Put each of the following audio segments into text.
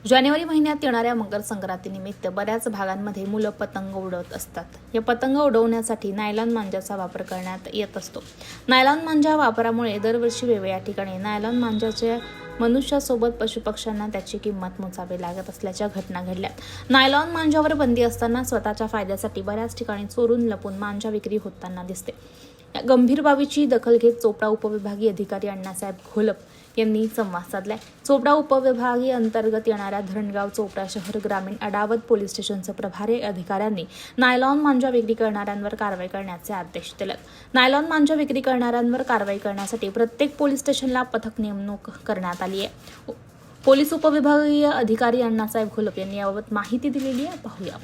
जानेवारी महिन्यात येणाऱ्या मकर संक्रांतीनिमित्त बऱ्याच भागांमध्ये मुलं पतंग उडवत असतात. या पतंग उडवण्यासाठी नायलॉन मांजाचा वापर करण्यात येत असतो. नायलॉन मांजा वापरामुळे दरवर्षी वेगवेगळ्या ठिकाणी नायलॉन मांजाच्या मनुष्यासोबत पशुपक्ष्यांना त्याची किंमत मोजावी लागत असल्याच्या घटना घडल्या. नायलॉन मांजावर बंदी असताना स्वतःच्या फायद्यासाठी बऱ्याच ठिकाणी चोरून लपून मांजा विक्री होताना दिसते. या गंभीर बाबीची दखल घेत चोपडा उपविभागीय अधिकारी अण्णासाहेब घोलप यांनी संवाद साधलाय. चोपडा उपविभागीय अंतर्गत येणाऱ्या धरणगाव चोपडा शहर ग्रामीण अडावत पोलीस स्टेशनचे प्रभारी अधिकाऱ्यांनी नायलॉन मांजा विक्री करणाऱ्यांवर कारवाई करण्याचे आदेश दिले. नायलॉन मांजा विक्री करणाऱ्यांवर कारवाई करण्यासाठी प्रत्येक पोलीस स्टेशनला पथक नेमणूक करण्यात आली आहे. पोलीस उपविभागीय अधिकारी अण्णासाहेब घोलप यांनी याबाबत माहिती दिलेली आहे, पाहूया.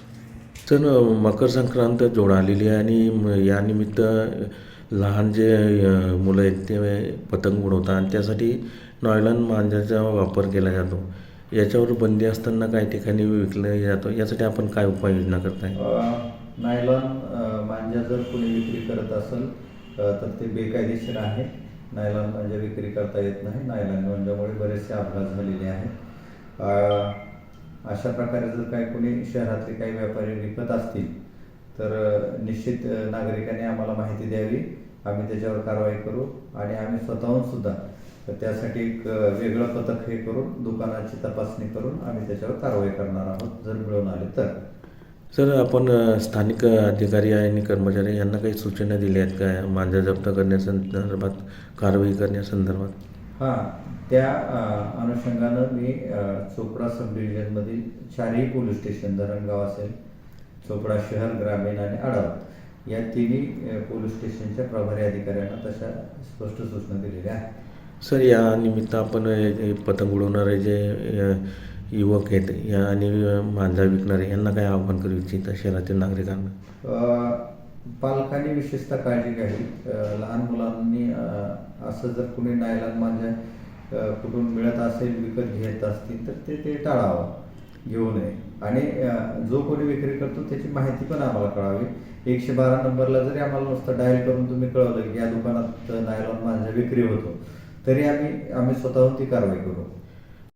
तर मकर संक्रांत जवळ आलेली आहे आणि यानिमित्त लहान जे मुलं आहेत ते पतंग उडवतात आणि त्यासाठी नायलॉन मांजाचा वापर केला जातो. याच्यावर बंदी असताना काही ठिकाणी विकलं जातो. यासाठी आपण काय उपाययोजना करताय? नायलॉन मांजा जर कोणी विक्री करत असेल तर ते बेकायदेशीर आहे. नायलॉन मांजा विक्री करता येत नाही. नायलॉन मांजामुळे बरेचसे अपघात झालेले आहेत. अशा प्रकारे जर काही कोणी शहरातले काही व्यापारी विकत असतील तर निश्चित नागरिकांनी आम्हाला माहिती द्यावी. आम्ही त्याच्यावर कारवाई करू आणि आम्ही स्वतःहून सुद्धा त्यासाठी एक वेगळं पथक हे करून दुकानाची तपासणी करून आम्ही त्याच्यावर कारवाई करणार आहोत जर मिळून आले तर. सर, आपण स्थानिक अधिकारी आणि कर्मचारी यांना काही सूचना दिल्या आहेत का मांजा जप्त करण्यासंदर्भात, कारवाई करण्यासंदर्भात? हां, त्या अनुषंगानं मी चोपडा सब डिव्हिजनमधील 4ही पोलीस स्टेशन, धरणगाव असेल, चोपडा शहर ग्रामीण आणि अडावत या तिन्ही पोलीस स्टेशनच्या प्रभारी अधिकाऱ्यांना तशा स्पष्ट सूचना दिलेल्या आहेत. सर, या निमित्त आपण पतंग उडवणारे जे युवक आहेत या आणि मांजा विकणारे यांना काय आव्हान करू इच्छिता शहरातील नागरिकांना? पालकांनी विशेषतः काळजी घ्यावी. लहान मुलांनी असं जर कोणी नायलॉन मांजा कुठून मिळत असेल, विकत घेत असतील तर ते टाळावं, घेऊ नये. आणि जो कोणी विक्री करतो त्याची माहिती पण आम्हाला कळावी. 112 नंबरला जरी आम्हाला नुसतं डायल करून तुम्ही कळवलं की या दुकानात नायलॉन मांजा विक्री होतो तरी आम्ही स्वतःहून ती कारवाई करू.